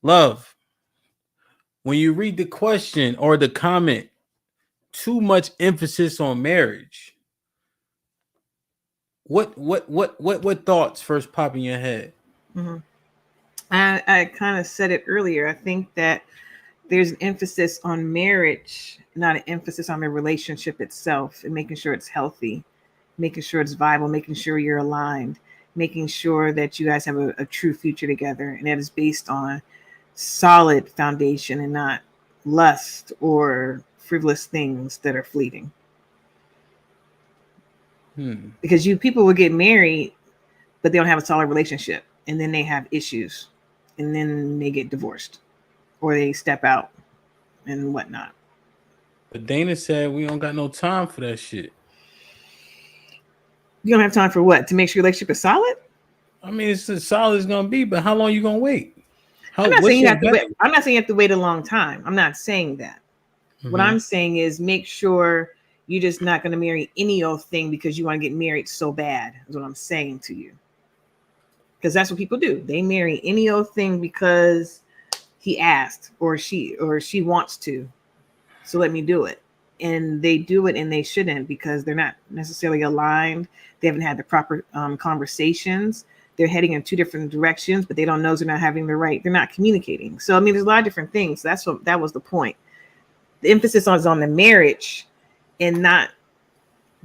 Love, when you read the question or the comment, too much emphasis on marriage. What thoughts first pop in your head? Mhm. I kind of said it earlier. I think that there's an emphasis on marriage, not an emphasis on the relationship itself and making sure it's healthy, making sure it's viable, making sure you're aligned, making sure that you guys have a true future together and that is based on solid foundation and not lust or frivolous things that are fleeting. Because you people will get married, but they don't have a solid relationship, and then they have issues, and then they get divorced or they step out and whatnot. But Dana said we don't got no time for that shit. You don't have time for what? To make sure your relationship is solid? I mean, it's as solid as gonna be, but how long you gonna wait? I'm How not saying what's you your have to wait. bet? I'm not saying you have to wait a long time. I'm not saying that. What Mm-hmm. I'm saying is make sure you're just not going to marry any old thing because you want to get married so bad, is what I'm saying to you. Because that's what people do. They marry any old thing because he asked or she wants to. So let me do it. And they do it and they shouldn't because they're not necessarily aligned. They haven't had the proper conversations. They're heading in two different directions, but they don't know they're not having the right. They're not communicating. So I mean, there's a lot of different things. That's what that was the point. The emphasis is on the marriage and not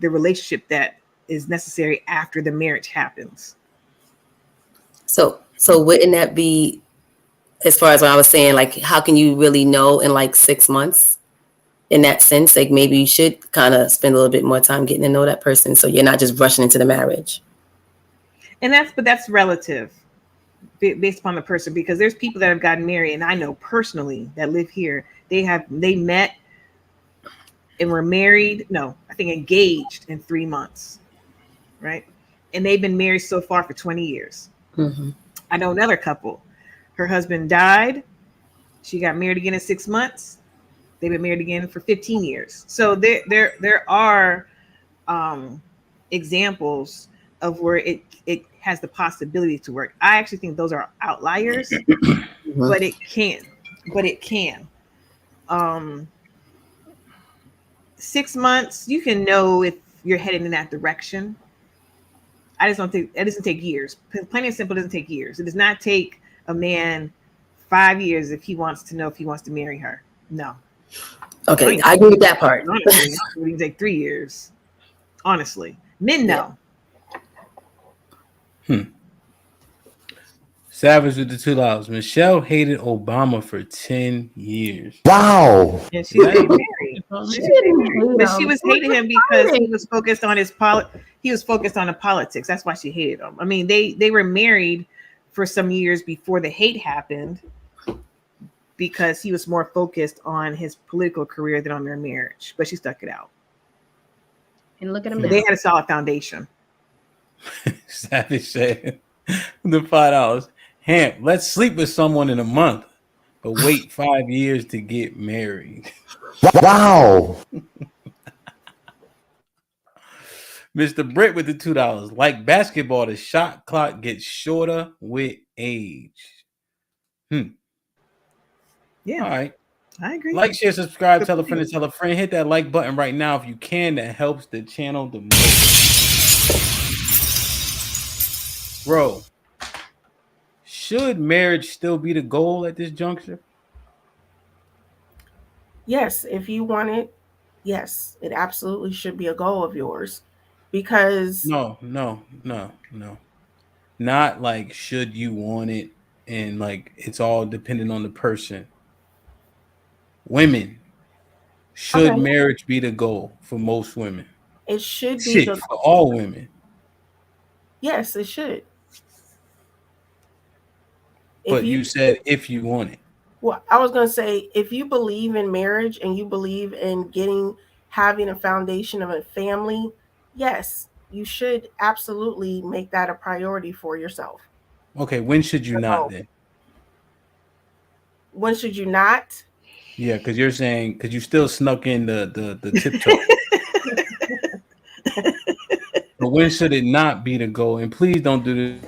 the relationship that is necessary after the marriage happens. So wouldn't that be, as far as what I was saying, like how can you really know in like 6 months? In that sense, like maybe you should kind of spend a little bit more time getting to know that person, so you're not just rushing into the marriage. And that's relative based upon the person because there's people that have gotten married and I know personally that live here. They met and were married. No, I think engaged in 3 months, right? And they've been married so far for 20 years. Mm-hmm. I know another couple. Her husband died. She got married again in 6 months. They've been married again for 15 years. So there are um, examples of where it has the possibility to work. I actually think those are outliers, Mm-hmm. but it can. But it can. Um, 6 months, you can know if you're headed in that direction. I just don't think it doesn't take years. Plain and simple, doesn't take years. It does not take a man 5 years if he wants to know if he wants to marry her. No, it don't Okay, even I take agree with that 2 years. part. Honestly, it would even take 3 years. Honestly, men Yeah. know. Savage with the $2. Michelle hated Obama for 10 years. Wow. And she's That getting is married. She And she's getting didn't married. hate But she him. was She was hating him because he was focused on he was focused on the politics. That's why she hated him. I mean, they were married for some years before the hate happened because he was more focused on his political career than on their marriage. But she stuck it out. And look at him But now. they had a solid foundation. Savage said the $5. Hamp, let's sleep with someone in a month, but wait 5 years to get married. Wow. Mr. Britt with the $2. Like basketball, the shot clock gets shorter with age. Yeah, All right. I agree. Like, share, subscribe, Good tell a point. friend to tell a friend. Hit that like button right now if you can. That helps the channel the most. Bro, should marriage still be the goal at this juncture? Yes, if you want it, yes, it absolutely should be a goal of yours because No. Not like should you want it and like it's all dependent on the person. Women, should okay, marriage be the goal for most women? it should be Shit, the for all women. yes, it should. If But you you said if you want it. well, I was going to say if you believe in marriage and you believe in having a foundation of a family, yes, you should absolutely make that a priority for yourself. Okay, when should you not So, then? when should you not? Yeah, because you're saying because you still snuck in the tiptoe. But when should it not be the goal? And please don't do this.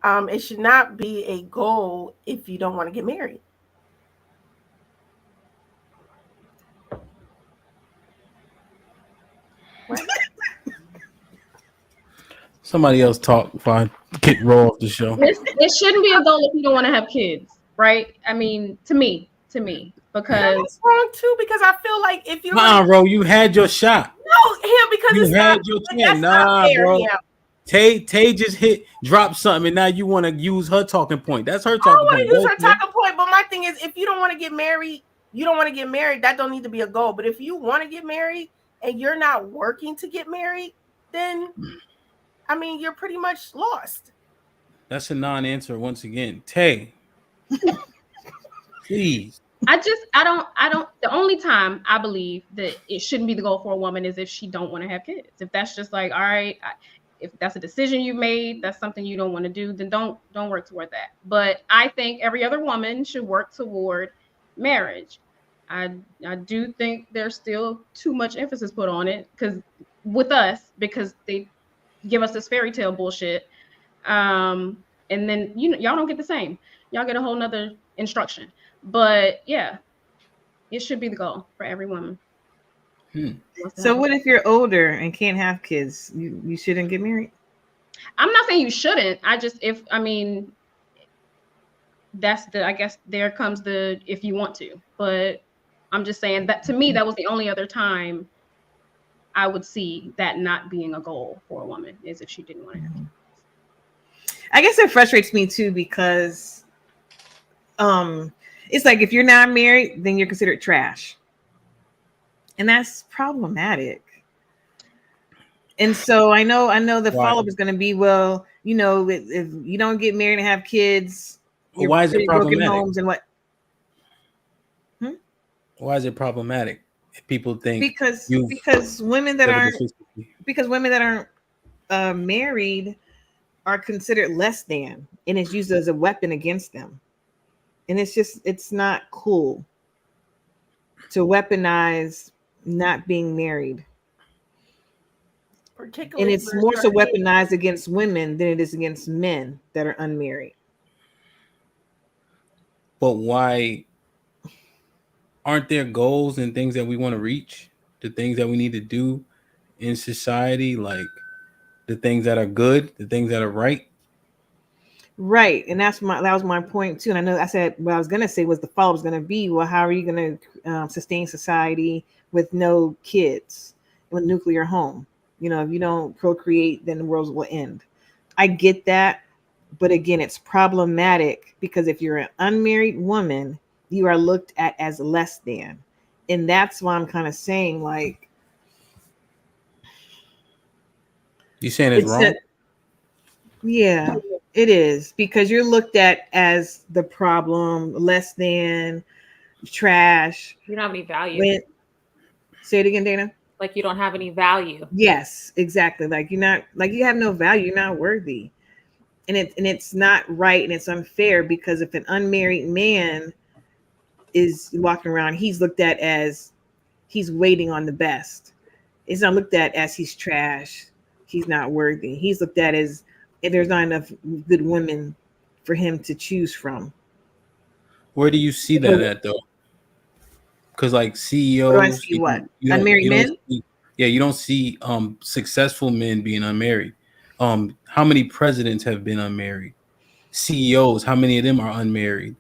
It should not be a goal if you don't want to get married. What? Somebody else talk before I get roll off the show. It shouldn't be a goal if you don't want to have kids, right? I mean, to me, because That's wrong too. Because I feel like if you're bro, you had your shot. no him because You it's had not, your that's chance. not Nah, fair, bro. Him. Tay just dropped something, and now you want to use her talking point. That's her I talking don't want to point. use her talking point, but my thing is, if you don't want to get married, you don't want to get married. That don't need to be a goal. But if you want to get married and you're not working to get married, then I mean, you're pretty much lost. That's a non-answer once again. Tay, please. I don't. The only time I believe that it shouldn't be the goal for a woman is if she don't want to have kids. If that's just like, all right, if that's a decision you made, that's something you don't want to do, then don't work toward that. But I think every other woman should work toward marriage. I do think there's still too much emphasis put on it because they give us this fairy tale bullshit. And then y'all don't get the same. Y'all get a whole nother instruction. But yeah, it should be the goal for every woman. So what if you're older and can't have kids? You shouldn't get married? I'm not saying you shouldn't. I guess there comes the if you want to. But I'm just saying that to me, that was the only other time I would see that not being a goal for a woman is if she didn't want to have kids. I guess it frustrates me too because it's like if you're not married, then you're considered trash. And that's problematic. And so I know the follow-up is going to be, well, if you don't get married and have kids, Well, why is it problematic? Homes and what? Why is it problematic? If people think because women that aren't married are considered less than, and it's used as a weapon against them. And it's not cool to weaponize not being married. Particularly, and it's more so weaponized against women than it is against men that are unmarried. But why aren't there goals and things that we want to reach? The things that we need to do in society, like the things that are good, the things that are right. Right, and that was my point too. And I know I said what I was gonna say was the follow-up was gonna be, well, how are you gonna sustain society with no kids, with nuclear home? If you don't procreate, then the world will end. I get that, but again, it's problematic because if you're an unmarried woman, you are looked at as less than, and that's why I'm kind of saying, like, you saying it's wrong? Yeah, it is, because you're looked at as the problem, less than, trash. You don't have any value. Say it again, Dana. Like you don't have any value. Yes, exactly. Like you're not, like you have no value. You're not worthy, and it's not right, and it's unfair because if an unmarried man is walking around, he's looked at as he's waiting on the best. It's not looked at as he's trash. He's not worthy. He's looked at as if there's not enough good women for him to choose from. Where do you see that at though? Because like CEOs, Where do I see what? Unmarried men? You don't see successful men being unmarried. How many presidents have been unmarried? CEOs, how many of them are unmarried?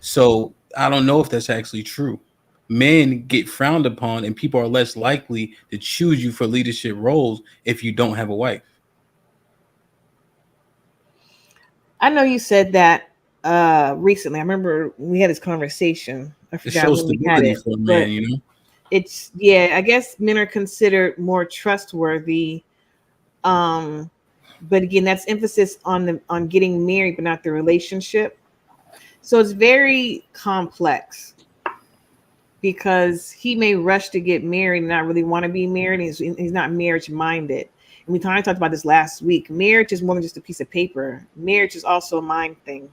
So I don't know if that's actually true. Men get frowned upon, and people are less likely to choose you for leadership roles if you don't have a wife. I know you said that recently. I remember we had this conversation. I forgot when we had it. For a man, It's I guess men are considered more trustworthy. But again, that's emphasis on getting married, but not the relationship. So it's very complex because he may rush to get married and not really want to be married. He's not marriage minded. And we kind of talked about this last week. Marriage is more than just a piece of paper. Marriage is also a mind thing.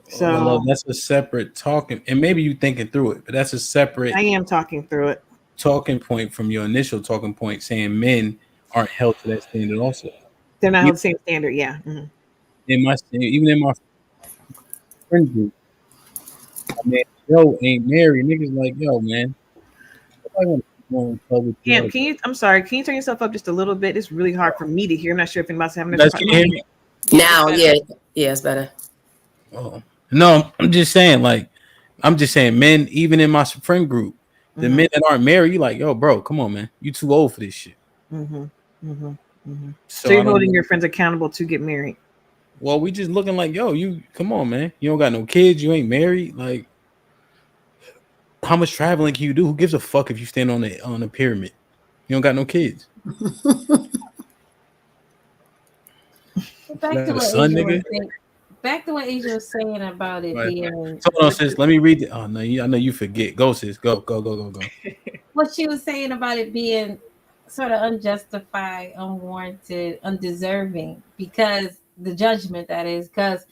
So that's a separate talking, and maybe you thinking through it, but that's a separate. I am talking through it. Talking point from your initial talking point, saying men aren't held to that standard also. They're not held the same standard. Yeah. Mhm. Even in my friend group, I mean, yo ain't married. Niggas like, yo, man, I want to go in public. Hamp, can you? I'm sorry. Can you turn yourself up just a little bit? It's really hard for me to hear. I'm not sure if anybody's having You this guys can hear me? Now, yeah, it's better. Oh no, I'm just saying, like, I'm just saying, men, even in my friend group, the men that aren't married, you like, yo, bro, come on, man, you too old for this shit. So you're holding your friends accountable to get married. Well, we just looking like, yo, you come on, man. You don't got no kids, you ain't married. Like, how much traveling can you do? Who gives a fuck if you stand on a pyramid? You don't got no kids. Back to what Asia was saying about it being. Hold on, sis. Let me read it. Oh no, I know you forget. Go, sis. Go. What she was saying about it being sort of unjustified, unwarranted, undeserving, because the judgment that is, because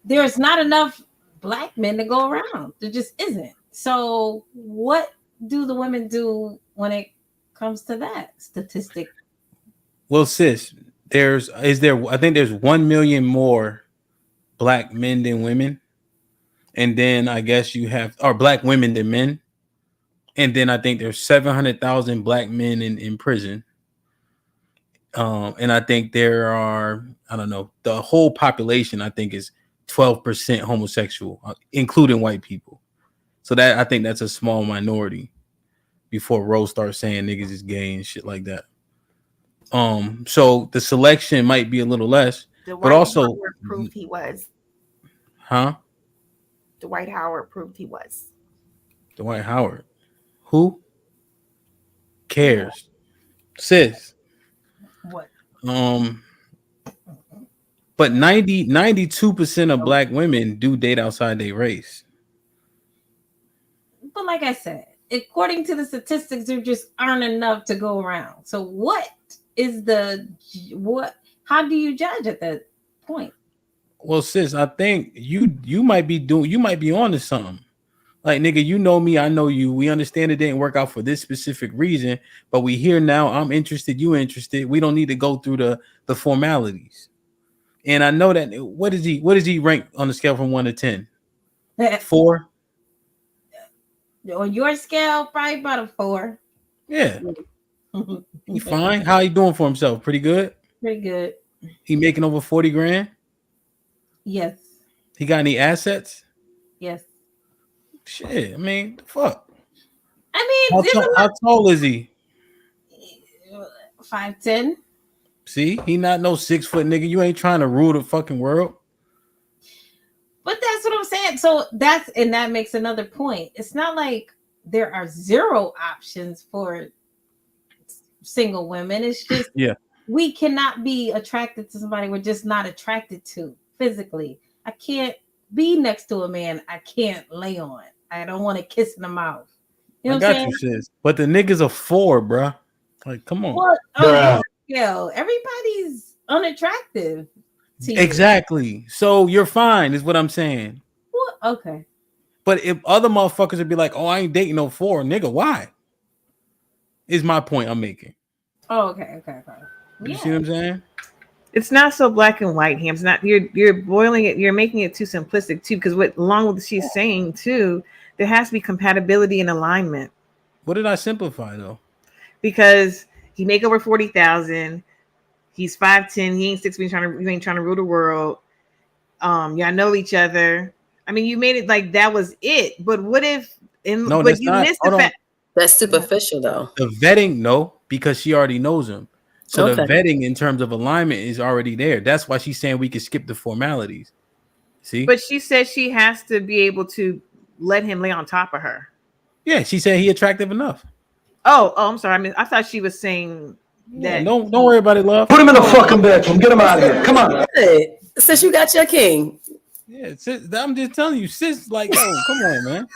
there's not enough black men to go around. There just isn't. So what do the women do when it comes to that statistic? Well, sis, I think there's 1 million more black men than women. And then I guess you have black women than men. And then I think there's 700,000 black men in prison. And I think there are, I don't know, the whole population I think is 12% homosexual, including white people. So that I think that's a small minority before Rose starts saying niggas is gay and shit like that. So the selection might be a little less, but also Howard proved he was. Huh? Dwight Howard proved he was. Dwight Howard. Who cares? Sis. What? But 92% of black women do date outside their race. But like I said, according to the statistics, there just aren't enough to go around. So how do you judge at that point? Well, sis, I think you might be on to something. Like, nigga, you know me, I know you. We understand it didn't work out for this specific reason, but we here now. I'm interested, you interested. We don't need to go through the formalities. And I know that what is he rank on the scale from 1 to 10? 4? On your scale, probably about a 4. Yeah. He fine. How he doing for himself? Pretty good. Pretty good. He making over 40 grand? Yes. He got any assets? Yes. Shit, I mean, the fuck. I mean, how tall is he? 5'10". See, he not no 6 foot nigga. You ain't trying to rule the fucking world. But that's what I'm saying. So that makes another point. It's not like there are zero options for single women. It's just we cannot be attracted to somebody we're just not attracted to physically. I can't be next to a man I can't lay on. I don't want to kiss in the mouth. You know what I'm saying? You, sis. But the niggas are 4, bruh. Like, come on. What? Everybody's unattractive to you. Exactly. So you're fine, is what I'm saying. Well, okay. But if other motherfuckers would be like, oh, I ain't dating no 4, nigga, why? Is my point I'm making. Oh, okay. You see what I'm saying? It's not so black and white, Ham. It's not. You're boiling it. You're making it too simplistic too. Because along with what she's saying too, there has to be compatibility and alignment. What did I simplify though? Because he make over 40,000. He's 5'10". He ain't 6 feet. You ain't trying to rule the world. Y'all know each other. I mean, you made it like that was it. But what if? But you missed the fact. That's superficial though. The vetting, no, because she already knows him. So the vetting in terms of alignment is already there. That's why she's saying we can skip the formalities. See? But she said she has to be able to let him lay on top of her. Yeah, she said he attractive enough. Oh, I'm sorry. I mean, I thought she was saying that. Don't worry about it, love. Put him in the fucking bedroom. Get him out of here. Come on. Hey, since you got your king. Yeah, sis, I'm just telling you, sis, like, yo, come on, man.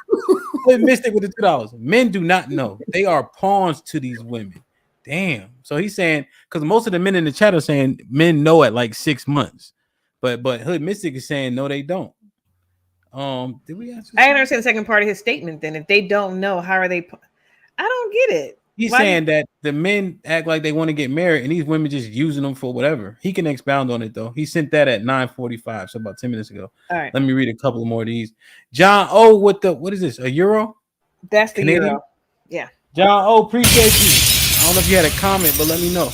Play Mystic with the $2. Men do not know. They are pawns to these women. Damn. So he's saying, because most of the men in the chat are saying men know at like 6 months. But Hood Mystic is saying no, they don't. Did we answer? I understand the second part of his statement. Then, if they don't know, how are they? I don't get it. He's Why saying that the men act like they want to get married, and these women just using them for whatever. He can expound on it though. He sent that at 9:45, so about 10 minutes ago. All right. Let me read a couple more of these. John O, what is this? A euro? That's the Canadian? euro. Yeah. John O, appreciate you. I don't know if you had a comment, but let me know.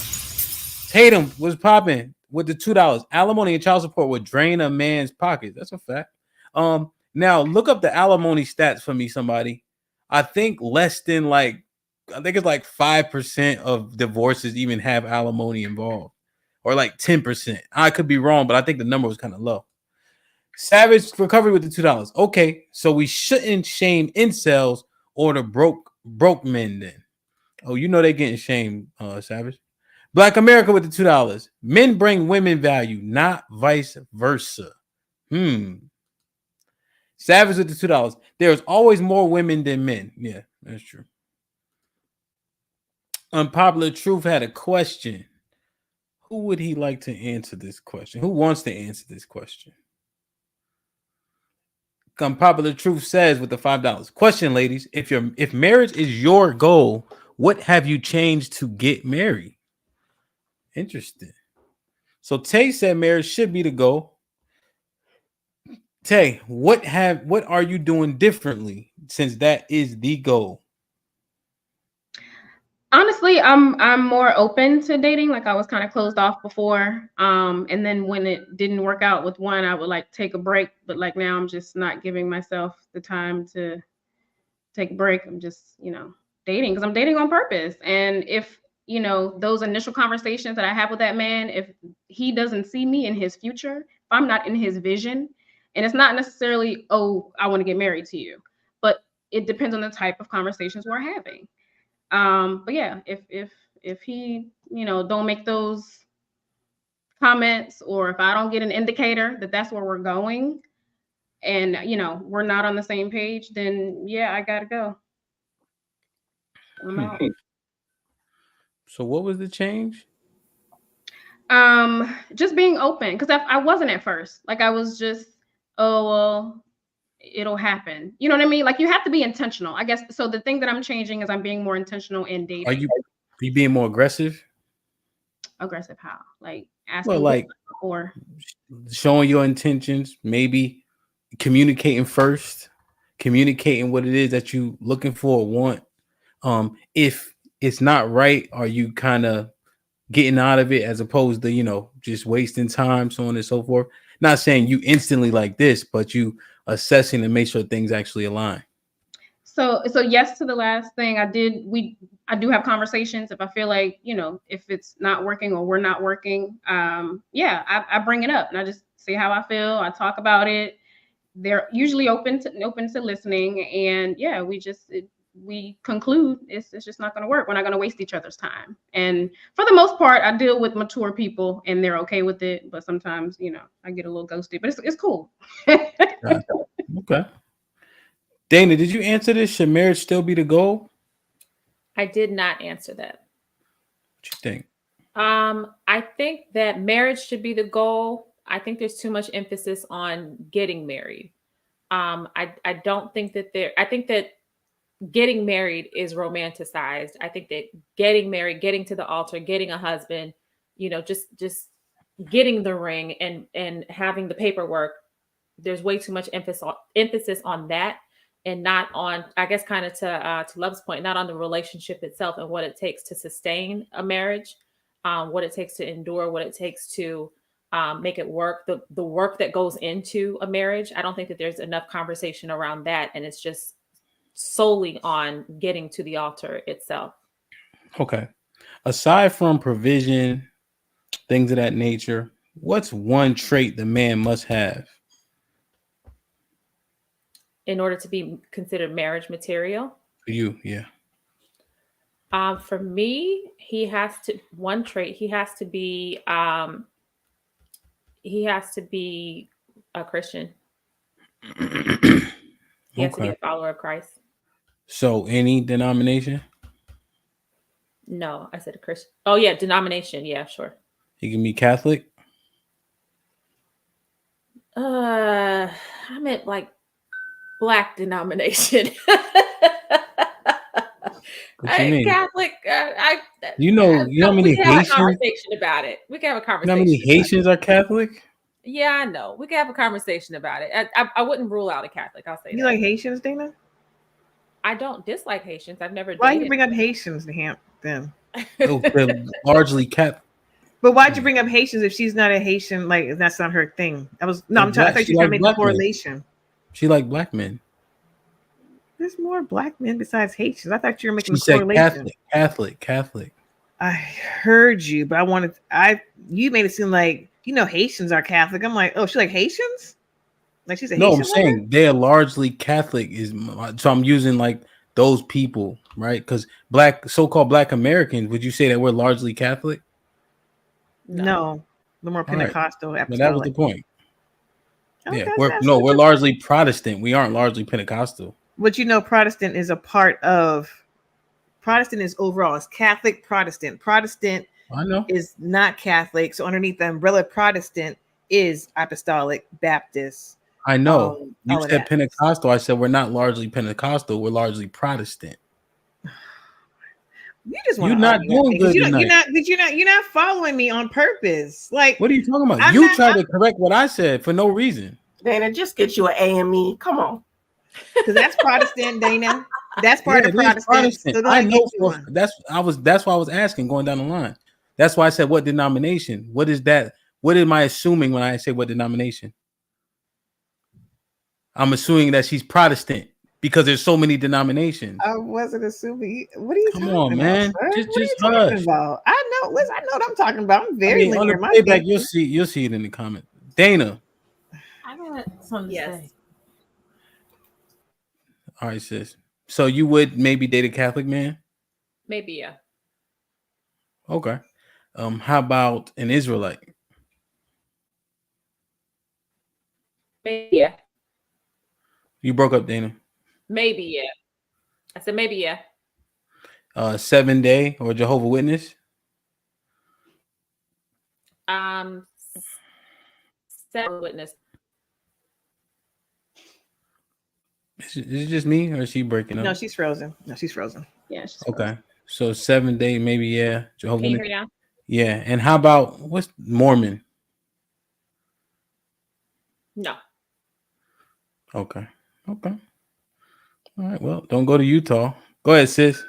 Tatum was popping with the $2. Alimony and child support would drain a man's pocket. That's a fact. Now look up the alimony stats for me, somebody. I think less than I think it's like 5% of divorces even have alimony involved, or like 10%. I could be wrong, but I think the number was kind of low. Savage recovery with the $2. Okay, so we shouldn't shame incels or the broke men then. Oh, you know they're getting shamed, Savage. Black America with the $2. Men bring women value, not vice versa. Savage with the $2. There's always more women than men. Yeah, that's true. Unpopular Truth had a question. Who would he like to answer this question? Who wants to answer this question? Unpopular Truth says with the $5. Question, ladies, if marriage is your goal, what have you changed to get married? Interesting. So Tay said marriage should be the goal. Tay, what are you doing differently since that is the goal? Honestly, I'm more open to dating. Like I was kind of closed off before. And then when it didn't work out with one, I would like take a break. But like now I'm just not giving myself the time to take a break. I'm just, dating because I'm dating on purpose. And if, those initial conversations that I have with that man, if he doesn't see me in his future, if I'm not in his vision, and it's not necessarily, oh, I want to get married to you, but it depends on the type of conversations we're having. But yeah, if he, don't make those comments, or if I don't get an indicator that that's where we're going, and we're not on the same page, then yeah, I gotta go. I'm out. So what was the change? Just being open, because I wasn't at first. Like I was just, oh well, it'll happen. You know what I mean? Like you have to be intentional, I guess. So the thing that I'm changing is I'm being more intentional in dating. Are you being more aggressive? Aggressive how? Like asking, or showing your intentions, maybe communicating first, communicating what it is that you looking for or want. If it's not right, are you kind of getting out of it as opposed to, just wasting time, so on and so forth? Not saying you instantly like this, but you assessing to make sure things actually align. So yes to the last thing. I do have conversations if I feel like, if it's not working or we're not working. I bring it up and I just say how I feel. I talk about it. They're usually open to listening, and yeah, we conclude it's just not going to work. We're not going to waste each other's time. And for the most part, I deal with mature people and they're okay with it. But sometimes, I get a little ghosty, but it's cool. Okay. Dana, did you answer this? Should marriage still be the goal? I did not answer that. What you think? I think that marriage should be the goal. I think there's too much emphasis on getting married. I don't think that I think that getting married is romanticized. I think that getting married, getting to the altar, getting a husband, just getting the ring and having the paperwork, there's way too much emphasis on that, and not on, I guess, kind of to Love's point, not on the relationship itself and what it takes to sustain a marriage, what it takes to endure, what it takes to make it work, the work that goes into a marriage. I don't think that there's enough conversation around that, and it's just solely on getting to the altar itself. Okay. Aside from provision, things of that nature, what's one trait the man must have in order to be considered marriage material? For you, yeah. For me, he has to be a Christian. He has to be a follower of Christ. So any denomination? No, I said a Christian. Oh yeah, denomination. Yeah, sure. He can be Catholic? I meant like Black denomination. What you mean? Catholic. You know how we many can have a Haitians? conversation about it. We can have a You know how conversation. many Haitians are Catholic? Yeah, I know. We can have a conversation about it. I wouldn't rule out a Catholic. I'll say You that. like Haitians, Dana? I don't dislike Haitians. I've never Why dated. you bring up Haitians to Hamp then? Oh, they're largely Catholic. But why'd you bring up Haitians if she's not a Haitian? Like that's not her thing. I was no. I'm trying. I thought you were trying to make the correlation. She like black men. There's more black men besides Haitians. I thought you were making She the said correlation. Catholic. I heard you, but you made it seem like Haitians are Catholic. I'm like, oh, she like Haitians? Like she's a No, Haitian I'm saying woman? they're largely Catholic. So I'm using like those people, right? Because so-called black Americans, would you say that we're largely Catholic? No, the more Pentecostal. Well, that was the point. Okay, Yeah, we're largely Protestant. We aren't largely Pentecostal. But Protestant is a part of. Protestant is overall. It's Catholic Protestant. Protestant I know is not Catholic. So underneath the umbrella Protestant is Apostolic Baptist. I know. You said that. Pentecostal. I said we're not largely Pentecostal. We're largely Protestant. You just want you're to not argue doing good tonight. You're not following me on purpose. Like, what are you talking about? You tried to correct what I said for no reason. Dana, just get you an AME. Come on. Because that's Protestant, Dana. That's part of Protestant. So I know. That's why I was asking going down the line. That's why I said what denomination. What is that? What am I assuming when I say what denomination? I'm assuming that she's Protestant because there's so many denominations. I wasn't assuming. What are you talking on, man? About, Just talking about? I know. Listen, I know what I'm talking about. I'm very linear. On the playback, you'll see it in the comment. Dana. I got something to say. All right, sis. So you would maybe date a Catholic man? Maybe, yeah. Okay. How about an Israelite? Maybe, yeah. You broke up, Dana. Maybe, yeah. I said maybe, yeah. 7-day or Jehovah's Witness? 7 Witness. Is it just me or is she breaking up? No, she's frozen. Yeah, she's okay. Frozen. So 7-day, maybe, yeah. Jehovah's Can you Witness. hear now? Yeah. And how about what's Mormon? No. Okay. All right. Well, don't go to Utah. Go ahead, sis.